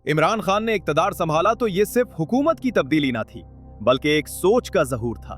इमरान खान ने इक्तदार संभाला तो ये सिर्फ हुकूमत की तब्दीली ना थी, बल्कि एक सोच का ज़हूर था।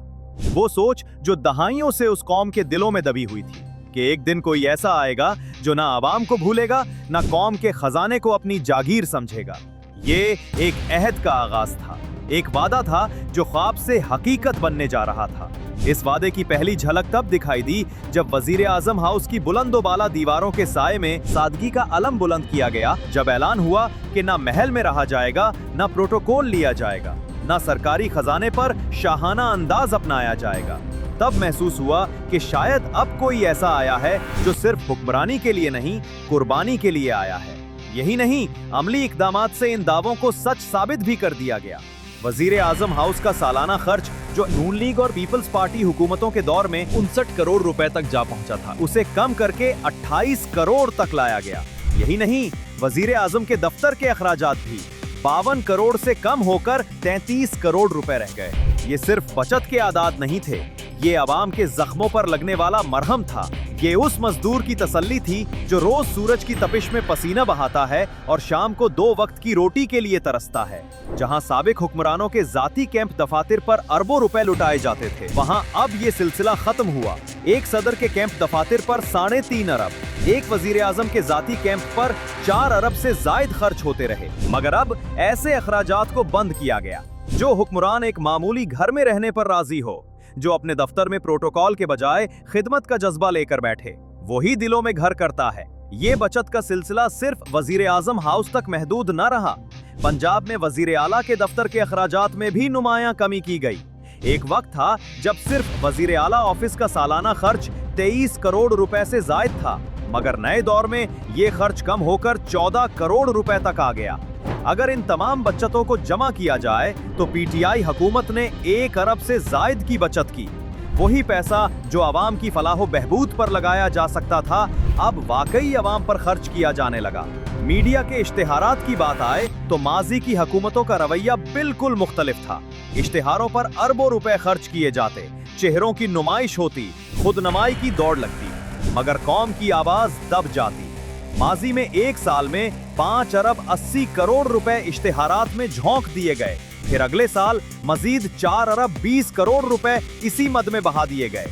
वो सोच जो दहाइयों से उस कौम के दिलों में दबी हुई थी कि एक दिन कोई ऐसा आएगा जो ना आवाम को भूलेगा, ना कौम के खजाने को अपनी जागीर समझेगा। ये एक अहद का आगाज था, एक वादा था जो ख्वाब से हकीकत बनने जा रहा था। इस वादे की पहली झलक तब दिखाई दी जब वजीर आजम हाउस की बुलंदोबाला दीवारों के साए में सादगी का अलम बुलंद किया गया, जब ऐलान हुआ कि ना महल में रहा जाएगा, ना प्रोटोकॉल लिया जाएगा, ना सरकारी खजाने पर शाहाना अंदाज अपनाया जाएगा। तब महसूस हुआ कि शायद अब कोई ऐसा आया है जो सिर्फ हुक्मरानी के लिए नहीं, कुर्बानी के लिए आया है। यही नहीं, अमली इकदामात से इन दावों को सच साबित भी कर दिया गया। वजीर आजम हाउस का सालाना खर्च जो नून लीग और पीपल्स पार्टी हुकूमतों के दौर में 59 करोड़ रुपए तक जा पहुंचा था, उसे कम करके 28 करोड़ तक लाया गया। यही नहीं, वजीर आजम के दफ्तर के अखराजात भी 52 करोड़ से कम होकर 33 करोड़ रुपए रह गए। ये सिर्फ बचत के आदात नहीं थे, ये अवाम के जख्मों पर लगने वाला मरहम था। ये उस मजदूर की तसल्ली थी जो रोज सूरज की तपिश में पसीना बहाता है और शाम को 2 वक्त की रोटी के लिए तरसता है। जहां साबिक हुक्मरानों के जाती कैंप दफातर पर अरबों रुपए लुटाए जाते थे, वहां अब ये सिलसिला खत्म हुआ। एक सदर के कैंप दफातर पर 3.5 अरब, एक वजीर आजम के जाती कैंप पर 4 अरब से जायद खर्च होते रहे। मगर अब ऐसे अखराजात को बंद किया गया। जो हुक्मरान एक मामूली घर में रहने पर राजी हो, जो अपने दफ्तर में प्रोटोकॉल के बजाय खिदमत का जज्बा लेकर बैठे, वही दिलों में घर करता है। ये बचत का सिलसिला सिर्फ वजीर आजम हाउस तक महदूद न रहा। पंजाब में वजीर आला के दफ्तर के अखराजात में भी नुमायां कमी की गई। एक वक्त था जब सिर्फ वजीर आला ऑफिस का सालाना खर्च 23 करोड़ रुपए से जायद था, मगर नए दौर में ये खर्च कम होकर 14 करोड़ रुपए तक आ गया। अगर इन तमाम बचतों को जमा किया जाए तो पीटीआई हुकूमत ने 1 अरब से जायद की बचत की। वही पैसा जो आवाम की फलाह बहबूद पर लगाया जा सकता था, अब वाकई आवाम पर खर्च किया जाने लगा। मीडिया के इश्तिहारात की बात आए तो माजी की हुकूमतों का रवैया बिल्कुल मुख्तलिफ था। इश्तिहारों पर अरबों रुपए खर्च किए जाते, चेहरों की नुमाइश होती, खुद नमाई की दौड़ लगती, मगर कौम की आवाज दब जाती। माजी में एक साल में 5 अरब 80 करोड़ रुपए इश्तिहारात में झोंक दिए गए। फिर अगले साल मजीद 4 अरब 20 करोड़ रुपए इसी मद में बहा दिए गए।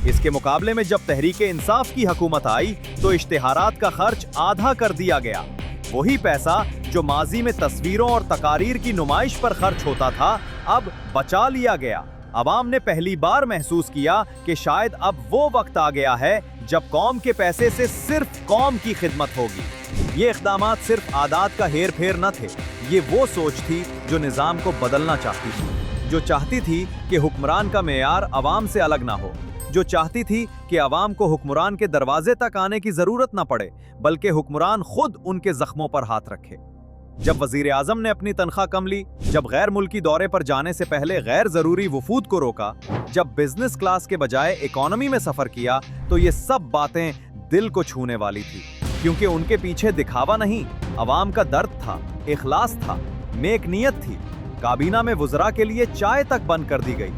इसके मुकाबले में जब तहरीके इंसाफ की हुकूमत आई तो इश्तिहारात का खर्च आधा कर दिया गया। वही पैसा जो माजी में तस्वीरों और तकारीर की नुमाइश पर खर्च होता था, अब बचा लिया गया। अवाम ने पहली बार महसूस किया कि शायद अब वो वक्त आ गया है जब कौम के पैसे से सिर्फ कौम की खिदमत होगी। ये इक़दामात सिर्फ आदात का हेर फेर न थे, ये वो सोच थी जो निज़ाम को बदलना चाहती थी, जो चाहती थी कि हुक्मरान का मेयार अवाम से अलग ना हो, जो चाहती थी कि अवाम को हुक्मरान के दरवाजे तक आने की ज़रूरत न पड़े, बल्कि हुक्मरान खुद उनके ज़ख्मों पर हाथ रखे। जब वजीर आजम ने अपनी तनख्वाह कम ली, जब गैर मुल्की दौरे पर जाने से पहले गैर जरूरी वफूद को रोका, जब बिजनेस क्लास के बजाय इकोनॉमी में सफर किया, तो ये सब बातें दिल को छूने वाली थी, क्योंकि उनके पीछे दिखावा नहीं, अवाम का दर्द था, इखलास था, नेक नियत थी। काबीना में वुज़रा के लिए चाय तक बंद कर दी गई,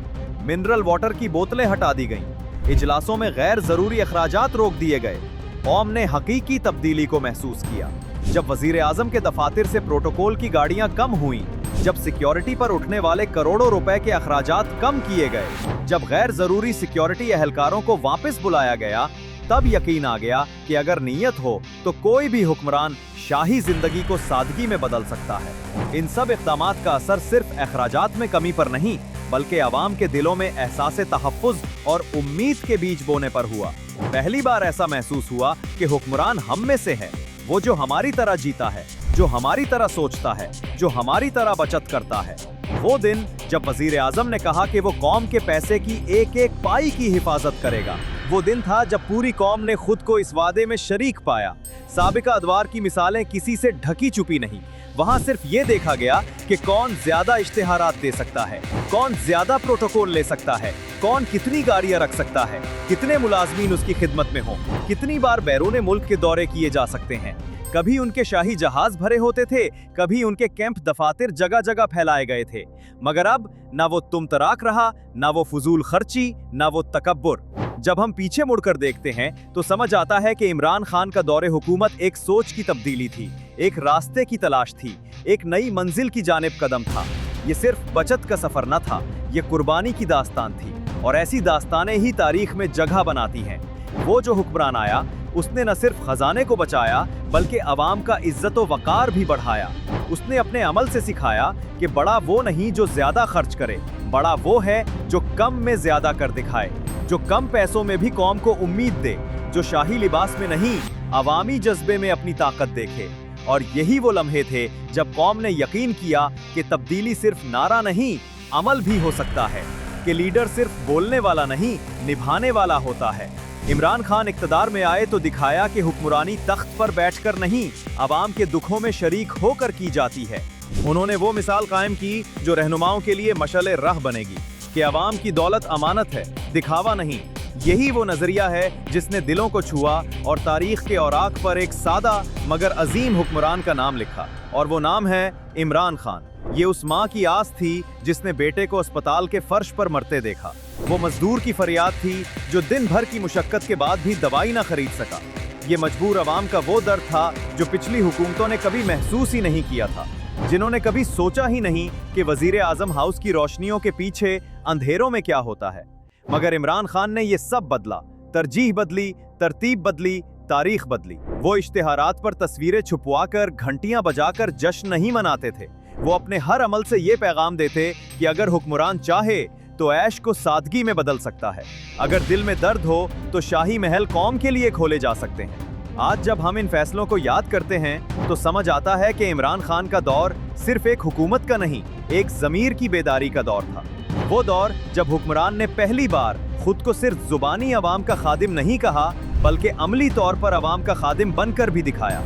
मिनरल वाटर की बोतलें हटा दी गईं, इजलासों में गैर जरूरी अखराजात रोक दिए गए। कौम ने हकीकी तब्दीली को महसूस किया। जब वजीर आजम के दफातर से प्रोटोकॉल की गाड़ियां कम हुई, जब सिक्योरिटी पर उठने वाले करोड़ों रुपए के अखराजात कम किए गए, जब गैर जरूरी सिक्योरिटी एहलकारों को वापस बुलाया गया, तब यकीन आ गया कि अगर नीयत हो तो कोई भी हुक्मरान शाही जिंदगी को सादगी में बदल सकता है। इन सब इक़दामात का असर सिर्फ अखराजात में कमी पर नहीं, बल्कि अवाम के दिलों में एहसास तहफ़्फ़ुज़ और उम्मीद के बीज बोने पर हुआ। पहली बार ऐसा महसूस हुआ कि हुक्मरान हम में से है, वो जो हमारी तरह जीता है, जो हमारी तरह सोचता है, जो हमारी तरह बचत करता है। वो दिन जब वजीर आजम ने कहा कि वो कौम के पैसे की एक एक पाई की हिफाजत करेगा, वो दिन था जब पूरी कौम ने खुद को इस वादे में शरीक पाया। साबिका अदवार की मिसालें किसी से ढकी छुपी नहीं, वहाँ सिर्फ ये देखा गया कि कौन ज्यादा इश्तिहारात दे सकता है, कौन ज्यादा प्रोटोकॉल ले सकता है, कौन कितनी गाड़ियां रख सकता है, कितने मुलाजमीन उसकी खिदमत में हों, कितनी बार बैरून मुल्क के दौरे किए जा सकते हैं। कभी उनके शाही जहाज भरे होते थे, कभी उनके कैंप दफातर जगह जगह फैलाए गए थे, मगर अब ना वो तुम तराक रहा, ना वो फजूल खर्ची, ना वो तकब्बुर। जब हम पीछे मुड़कर देखते हैं तो समझ आता है कि इमरान खान का दौरे हुकूमत एक सोच की तब्दीली थी, एक रास्ते की तलाश थी, एक नई मंजिल की जानिब कदम था। ये सिर्फ बचत का सफर न था, ये कुर्बानी की दास्तान थी, और ऐसी दास्तानें ही तारीख में जगह बनाती हैं। वो जो हुक्मरान आया, उसने न सिर्फ खजाने को बचाया बल्कि अवाम का इज्जत व वकार भी बढ़ाया। उसने अपने अमल से सिखाया कि बड़ा वो नहीं जो ज्यादा खर्च करे, बड़ा वो है जो कम में ज्यादा कर दिखाए, जो कम पैसों में भी कौम को उम्मीद दे, जो शाही लिबास में नहीं अवामी जज्बे में अपनी ताकत देखे। और यही वो लम्हे थे जब कौम ने यकीन किया कि तब्दीली सिर्फ नारा नहीं, अमल भी हो सकता है, कि लीडर सिर्फ बोलने वाला नहीं, निभाने वाला होता है। इमरान खान इक़्तिदार में आए तो दिखाया कि हुक्मरानी तख्त पर बैठकर नहीं, अवाम के दुखों में शरीक होकर की जाती है। उन्होंने वो मिसाल कायम की जो रहनुमाओं के लिए मशअल राह बनेगी, कि अवाम की दौलत अमानत है, दिखावा नहीं। यही वो नजरिया है जिसने दिलों को छुआ और तारीख के औराक पर एक सादा मगर अजीम हुक्मरान का नाम लिखा, और वो नाम है इमरान खान। ये उस माँ की आस थी जिसने बेटे को अस्पताल के फर्श पर मरते देखा। वो मजदूर की फरियाद थी जो दिन भर की मुशक्कत के बाद भी दवाई ना खरीद सका। ये मजबूर अवाम का वो दर्द था जो पिछली हुकूमतों ने कभी महसूस ही नहीं किया था, जिन्होंने कभी सोचा ही नहीं कि वजीर आजम हाउस की रोशनियों के पीछे अंधेरों में क्या होता है। मगर इमरान खान ने ये सब बदला, तरजीह बदली, तरतीब बदली, तारीख बदली। वो इश्तिहारात पर तस्वीरें छुपवाकर, घंटियां बजाकर जश्न नहीं मनाते थे। वो अपने हर अमल से ये पैगाम देते कि अगर हुक्मरान चाहे तो ऐश को सादगी में बदल सकता है, अगर दिल में दर्द हो तो शाही महल कौम के लिए खोले जा सकते हैं। आज जब हम इन फैसलों को याद करते हैं तो समझ आता है कि इमरान खान का दौर सिर्फ एक हुकूमत का नहीं, एक ज़मीर की बेदारी का दौर था। वो दौर जब हुक्मरान ने पहली बार खुद को सिर्फ जुबानी अवाम का खादिम नहीं कहा, बल्कि अमली तौर पर अवाम का खादिम बनकर भी दिखाया।